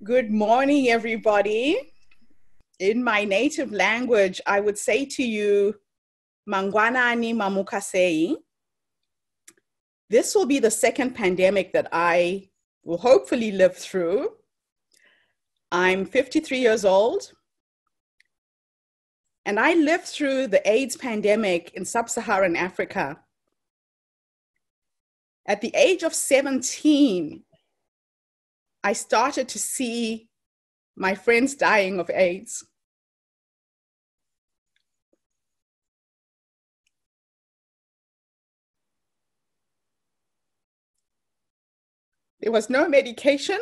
Good morning, everybody. In my native language, I would say to you, Mangwanani Mamukasei. This will be the second pandemic that I will hopefully live through. I'm 53 years old, and I lived through the AIDS pandemic in sub-Saharan Africa. At the age of 17, I started to see my friends dying of AIDS. There was no medication.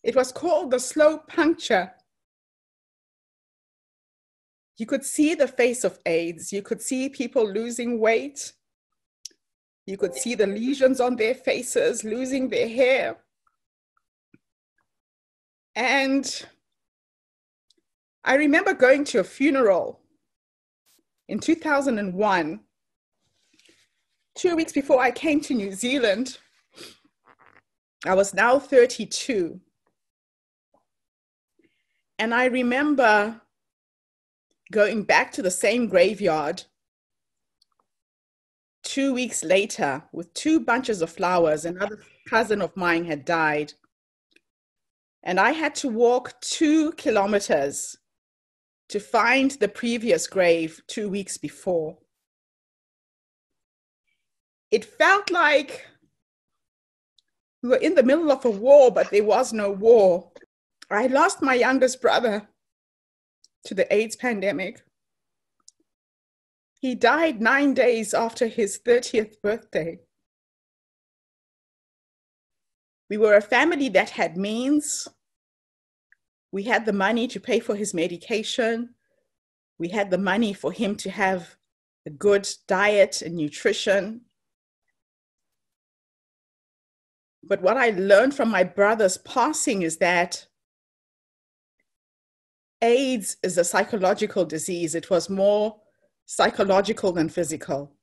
It was called the slow puncture. You could see the face of AIDS. You could see people losing weight. You could see the lesions on their faces, losing their hair. And I remember going to a funeral in 2001, 2 weeks before I came to New Zealand. I was now 32. And I remember going back to the same graveyard 2 weeks later with 2 bunches of flowers. Another cousin of mine had died. And I had to walk 2 kilometers to find the previous grave 2 weeks before. It felt like we were in the middle of a war, but there was no war. I lost my youngest brother to the AIDS pandemic. He died 9 days after his 30th birthday. We were a family that had means. We had the money to pay for his medication. We had the money for him to have a good diet and nutrition. But what I learned from my brother's passing is that AIDS is a psychological disease. It was more psychological than physical.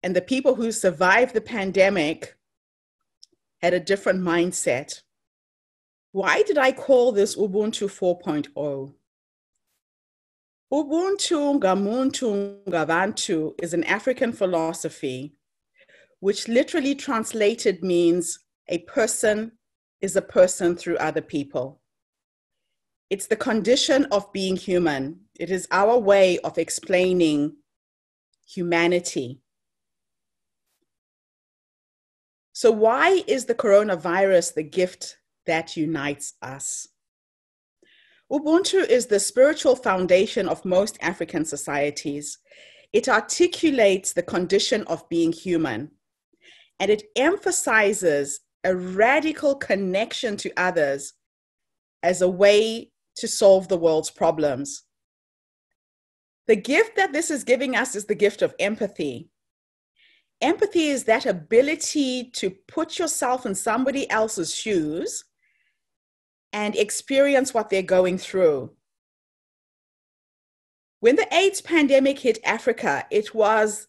And the people who survived the pandemic had a different mindset. Why did I call this Ubuntu 4.0? Ubuntu ngamuntu ngabantu is an African philosophy, which literally translated means a person is a person through other people. It's the condition of being human. It is our way of explaining humanity. So why is the coronavirus the gift that unites us? Ubuntu is the spiritual foundation of most African societies. It articulates the condition of being human, and it emphasizes a radical connection to others as a way to solve the world's problems. The gift that this is giving us is the gift of empathy. Empathy is that ability to put yourself in somebody else's shoes and experience what they're going through. When the AIDS pandemic hit Africa, it was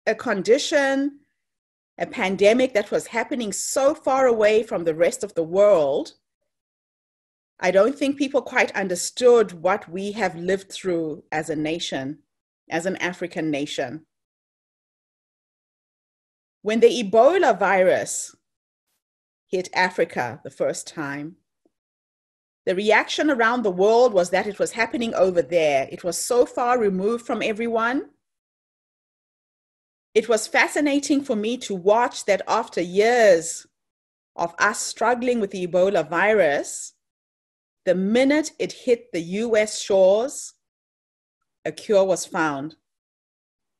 a condition, a pandemic that was happening so far away from the rest of the world. I don't think people quite understood what we have lived through as a nation, as an African nation. When the Ebola virus hit Africa the first time, the reaction around the world was that it was happening over there. It was so far removed from everyone. It was fascinating for me to watch that after years of us struggling with the Ebola virus, the minute it hit the US shores, a cure was found.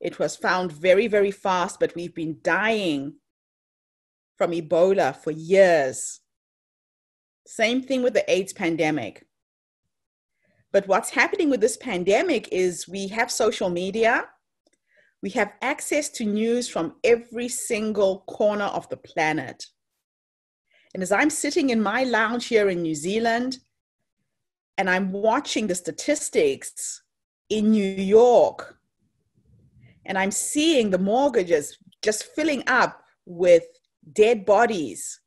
It was found very, very fast, but we've been dying from Ebola for years. Same thing with the AIDS pandemic. But what's happening with this pandemic is we have social media. We have access to news from every single corner of the planet. And as I'm sitting in my lounge here in New Zealand, and I'm watching the statistics in New York, and I'm seeing the mortgages just filling up with dead bodies,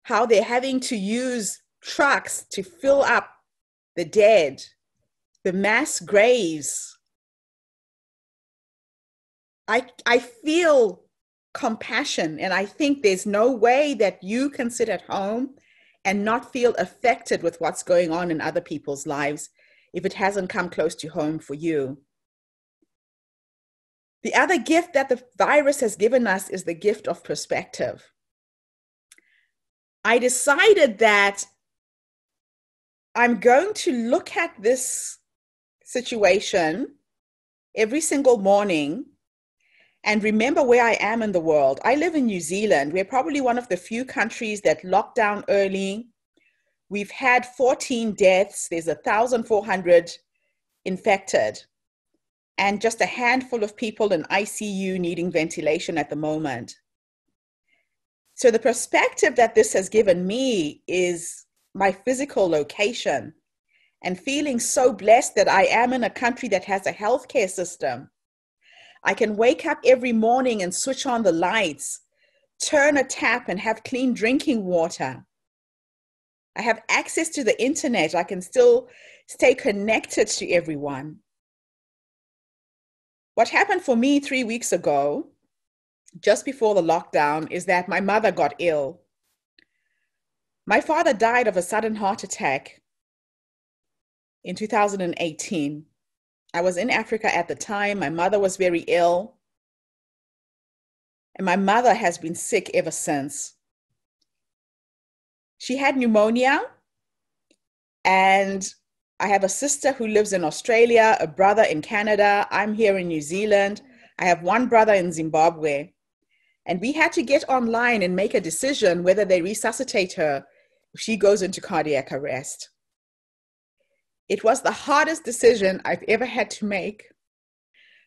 how they're having to use trucks to fill up the dead, the mass graves. I feel compassion, and I think there's no way that you can sit at home and not feel affected with what's going on in other people's lives if it hasn't come close to home for you. The other gift that the virus has given us is the gift of perspective. I decided that I'm going to look at this situation every single morning and remember where I am in the world. I live in New Zealand. We're probably one of the few countries that locked down early. We've had 14 deaths. There's 1,400 infected, and just a handful of people in ICU needing ventilation at the moment. So the perspective that this has given me is my physical location and feeling so blessed that I am in a country that has a healthcare system. I can wake up every morning and switch on the lights, turn a tap and have clean drinking water. I have access to the internet. I can still stay connected to everyone. What happened for me 3 weeks ago, just before the lockdown, is that my mother got ill. My father died of a sudden heart attack in 2018. I was in Africa at the time. My mother was very ill. And my mother has been sick ever since. She had pneumonia, and I have a sister who lives in Australia, a brother in Canada. I'm here in New Zealand. I have one brother in Zimbabwe. And we had to get online and make a decision whether they resuscitate her if she goes into cardiac arrest. It was the hardest decision I've ever had to make.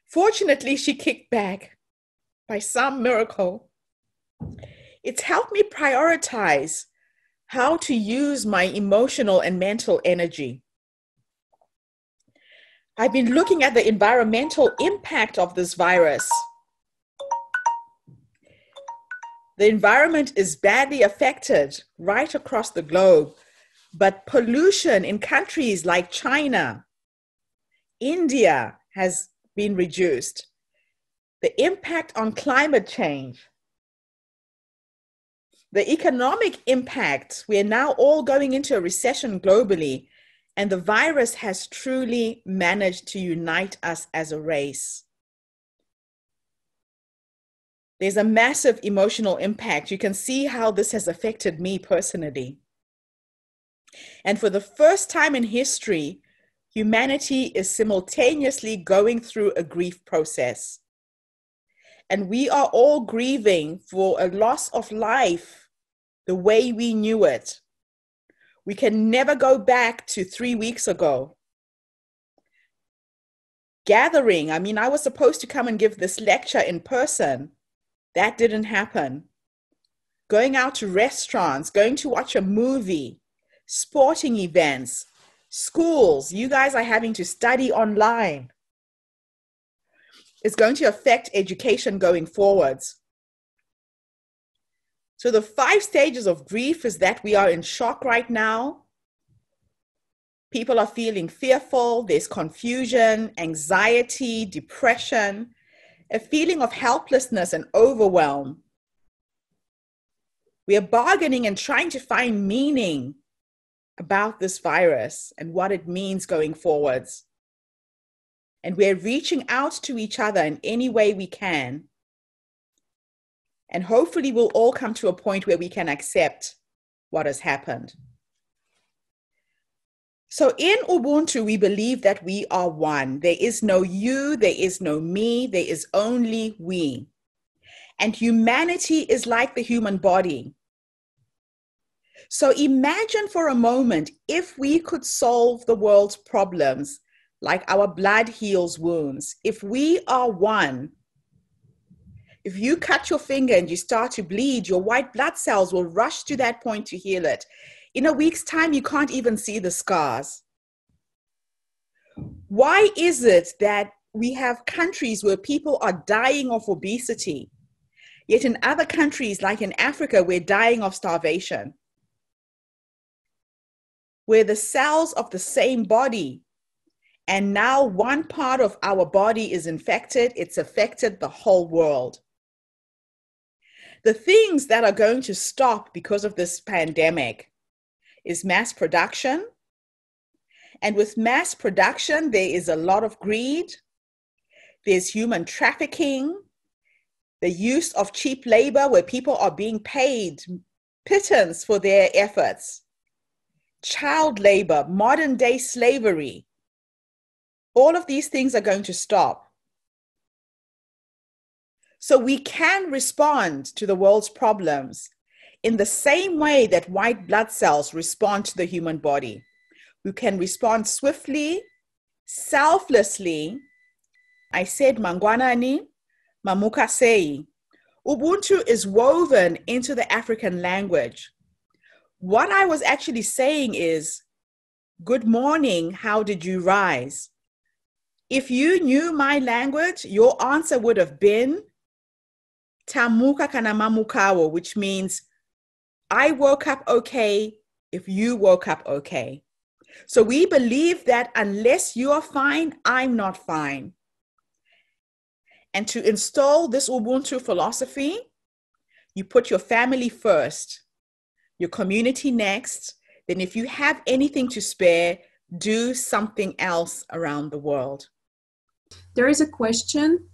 Fortunately, she kicked back by some miracle. It's helped me prioritize how to use my emotional and mental energy. I've been looking at the environmental impact of this virus. The environment is badly affected right across the globe, but pollution in countries like China, India has been reduced. The impact on climate change, the economic impact, we're now all going into a recession globally, and the virus has truly managed to unite us as a race. There's a massive emotional impact. You can see how this has affected me personally. And for the first time in history, humanity is simultaneously going through a grief process. And we are all grieving for a loss of life the way we knew it. We can never go back to 3 weeks ago. Gathering, I was supposed to come and give this lecture in person. That didn't happen. Going out to restaurants, going to watch a movie, sporting events, schools, you guys are having to study online. It's going to affect education going forwards. So the 5 stages of grief is that we are in shock right now. People are feeling fearful. There's confusion, anxiety, depression, a feeling of helplessness and overwhelm. We are bargaining and trying to find meaning about this virus and what it means going forwards. And we're reaching out to each other in any way we can. And hopefully we'll all come to a point where we can accept what has happened. So in Ubuntu, we believe that we are one. There is no you, there is no me, there is only we. And humanity is like the human body. So imagine for a moment if we could solve the world's problems like our blood heals wounds. If we are one, if you cut your finger and you start to bleed, your white blood cells will rush to that point to heal it. In a week's time, you can't even see the scars. Why is it that we have countries where people are dying of obesity, Yet in other countries, like in Africa, we're dying of starvation. We're the cells of the same body. And now one part of our body is infected. It's affected the whole world. The things that are going to stop because of this pandemic is mass production. And with mass production, there is a lot of greed. There's human trafficking, the use of cheap labor where people are being paid pittance for their efforts, child labor, modern day slavery. All of these things are going to stop. So we can respond to the world's problems in the same way that white blood cells respond to the human body. We can respond swiftly, selflessly. I said mangwanani, mamukasei. Ubuntu is woven into the African language. What I was actually saying is, good morning, how did you rise? If you knew my language, your answer would have been tamuka kana mamukawo, which means I woke up okay if you woke up okay. So we believe that unless you are fine, I'm not fine. And to install this Ubuntu philosophy, you put your family first, your community next. Then if you have anything to spare, do something else around the world. There is a question.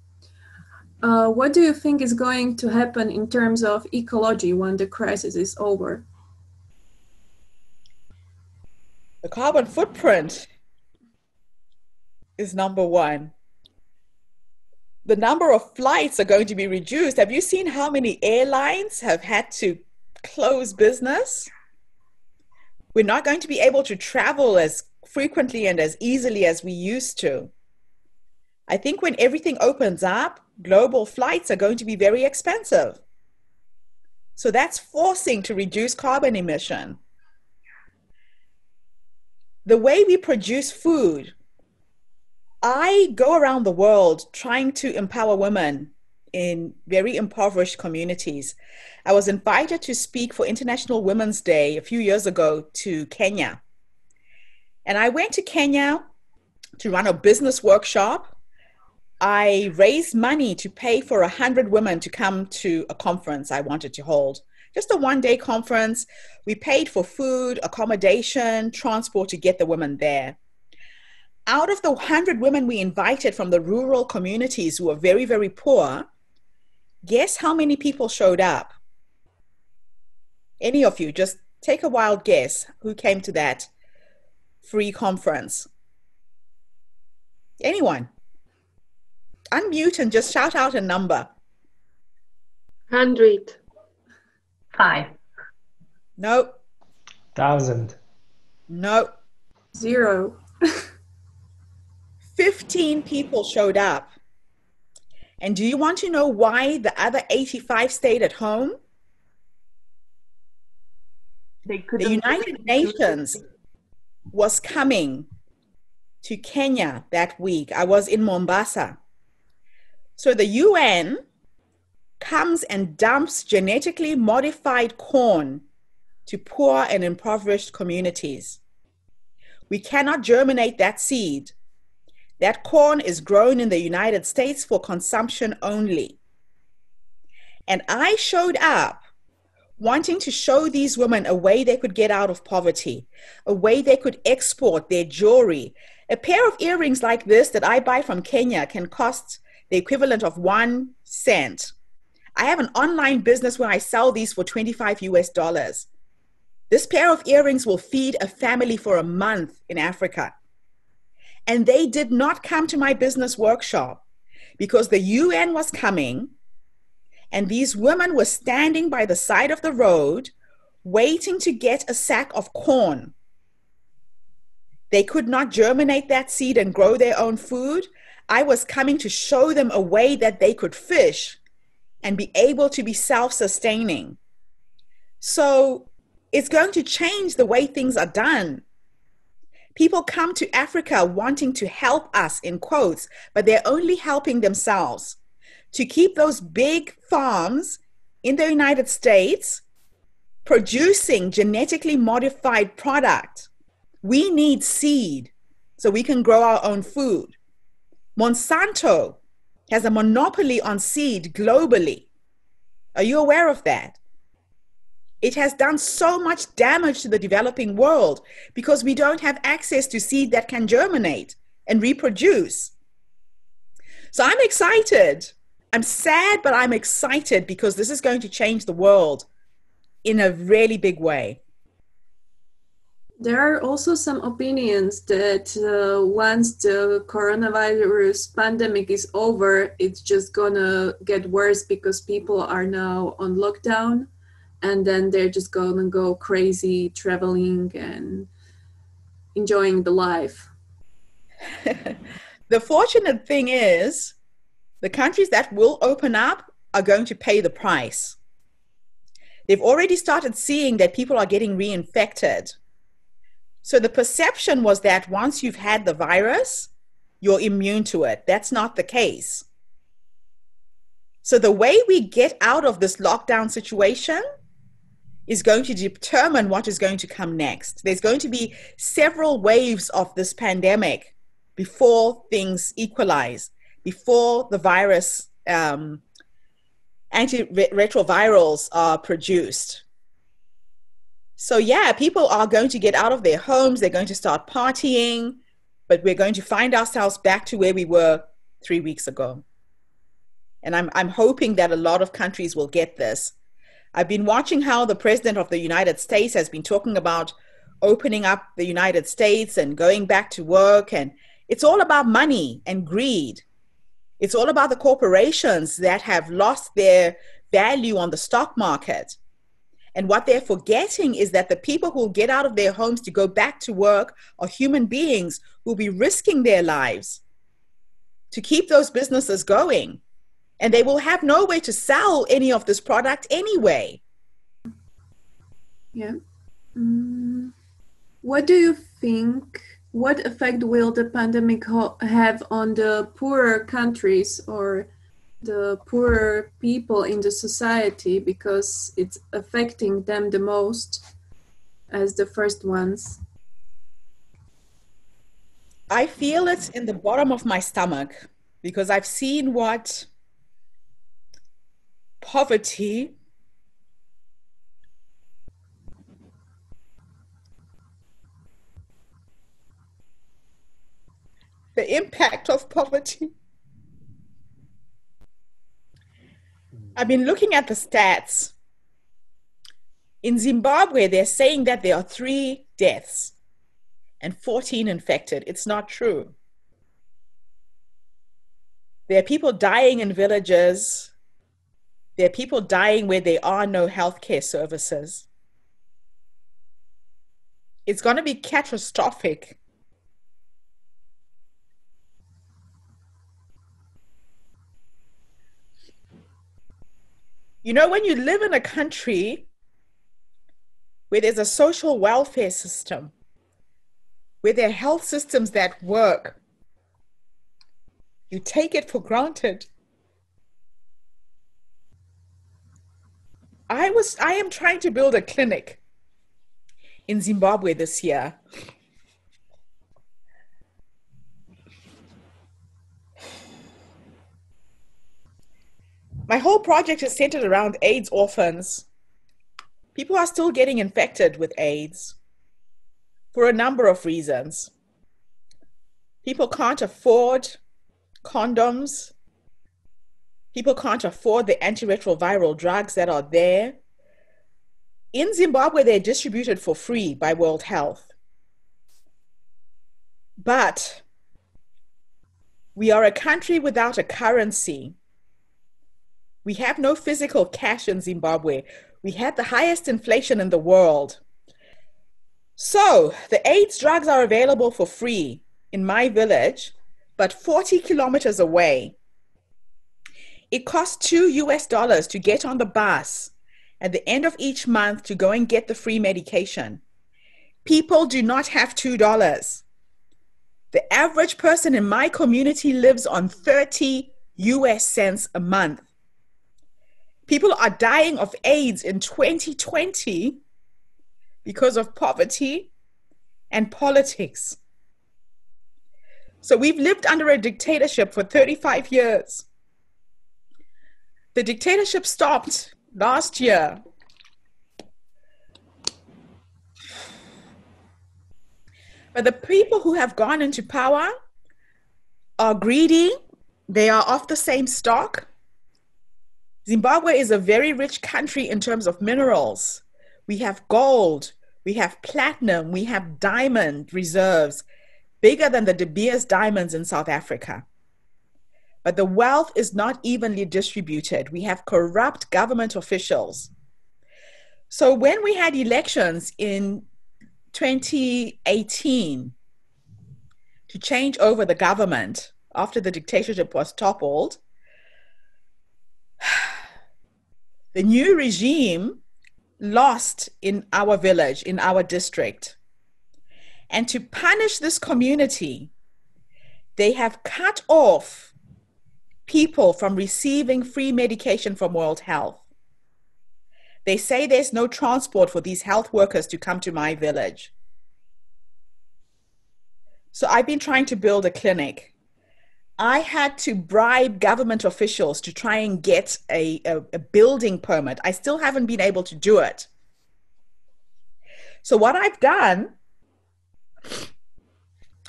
What do you think is going to happen in terms of ecology when the crisis is over? The carbon footprint is number one. The number of flights are going to be reduced. Have you seen how many airlines have had to close business? We're not going to be able to travel as frequently and as easily as we used to. I think when everything opens up, global flights are going to be very expensive. So that's forcing to reduce carbon emission. The way we produce food, I go around the world trying to empower women in very impoverished communities. I was invited to speak for International Women's Day a few years ago to Kenya. And I went to Kenya to run a business workshop. I raised money to pay for 100 women to come to a conference I wanted to hold. Just a one-day conference. We paid for food, accommodation, transport to get the women there. Out of the 100 women we invited from the rural communities who were very, very poor, guess how many people showed up? Any of you, just take a wild guess who came to that free conference. Anyone? Unmute and just shout out a number. 100. 5. No. 1,000. No. 0. 15 people showed up. And do you want to know why the other 85 stayed at home? The United Nations was coming to Kenya that week. I was in Mombasa. So the UN comes and dumps genetically modified corn to poor and impoverished communities. We cannot germinate that seed. That corn is grown in the United States for consumption only. And I showed up wanting to show these women a way they could get out of poverty, a way they could export their jewelry. A pair of earrings like this that I buy from Kenya can cost the equivalent of 1 cent. I have an online business where I sell these for $25 US. This pair of earrings will feed a family for a month in Africa. And they did not come to my business workshop because the UN was coming and these women were standing by the side of the road waiting to get a sack of corn. They could not germinate that seed and grow their own food. I was coming to show them a way that they could fish and be able to be self-sustaining. So it's going to change the way things are done. People come to Africa wanting to help us, in quotes, but they're only helping themselves. To keep those big farms in the United States producing genetically modified product. We need seed so we can grow our own food. Monsanto has a monopoly on seed globally. Are you aware of that? It has done so much damage to the developing world because we don't have access to seed that can germinate and reproduce. So I'm excited. I'm sad, but I'm excited because this is going to change the world in a really big way. There are also some opinions that once the coronavirus pandemic is over, it's just gonna get worse because people are now on lockdown, and then they're just gonna go crazy traveling and enjoying the life. The fortunate thing is the countries that will open up are going to pay the price. They've already started seeing that people are getting reinfected. So the perception was that once you've had the virus, you're immune to it. That's not the case. So the way we get out of this lockdown situation is going to determine what is going to come next. There's going to be several waves of this pandemic before things equalize, before the virus, antiretrovirals are produced. So yeah, people are going to get out of their homes. They're going to start partying, but we're going to find ourselves back to where we were 3 weeks ago. And I'm hoping that a lot of countries will get this. I've been watching how the president of the United States has been talking about opening up the United States and going back to work. And it's all about money and greed. It's all about the corporations that have lost their value on the stock market. And what they're forgetting is that the people who get out of their homes to go back to work are human beings who will be risking their lives to keep those businesses going. And they will have no way to sell any of this product anyway. Yeah. What do you think, what effect will the pandemic have on the poorer countries or the poorer people in the society, because it's affecting them the most as the first ones? I feel it in the bottom of my stomach because I've seen what poverty the impact of poverty. I've been looking at the stats. In Zimbabwe, they're saying that there are 3 deaths and 14 infected. It's not true. There are people dying in villages. There are people dying where there are no healthcare services. It's going to be catastrophic. You know, when you live in a country where there's a social welfare system, where there are health systems that work, you take it for granted. I am trying to build a clinic in Zimbabwe this year. My whole project is centered around AIDS orphans. People are still getting infected with AIDS for a number of reasons. People can't afford condoms. People can't afford the antiretroviral drugs that are there. In Zimbabwe, they're distributed for free by World Health. But we are a country without a currency. We have no physical cash in Zimbabwe. We had the highest inflation in the world. So the AIDS drugs are available for free in my village, but 40 kilometers away. It costs $2 to get on the bus at the end of each month to go and get the free medication. People do not have $2. The average person in my community lives on 30 US cents a month. People are dying of AIDS in 2020 because of poverty and politics. So we've lived under a dictatorship for 35 years. The dictatorship stopped last year. But the people who have gone into power are greedy. They are of the same stock. Zimbabwe is a very rich country in terms of minerals. We have gold, we have platinum, we have diamond reserves, bigger than the De Beers diamonds in South Africa. But the wealth is not evenly distributed. We have corrupt government officials. So when we had elections in 2018 to change over the government after the dictatorship was toppled, the new regime lost in our village, in our district. And to punish this community, they have cut off people from receiving free medication from World Health. They say there's no transport for these health workers to come to my village. So I've been trying to build a clinic. I had to bribe government officials to try and get a building permit. I still haven't been able to do it. So what I've done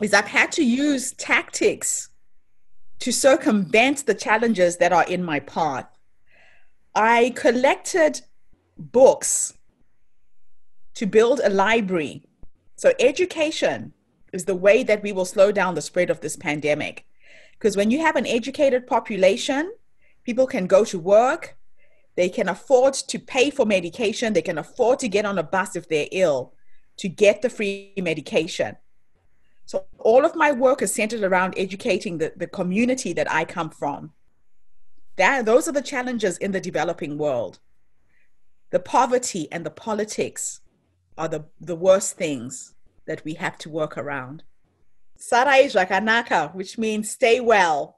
is I've had to use tactics to circumvent the challenges that are in my path. I collected books to build a library. So education is the way that we will slow down the spread of this pandemic. Because when you have an educated population, people can go to work, they can afford to pay for medication, they can afford to get on a bus if they're ill to get the free medication. So all of my work is centered around educating the community that I come from. Those are the challenges in the developing world. The poverty and the politics are the worst things that we have to work around. Sarai Jakanaka, which means stay well.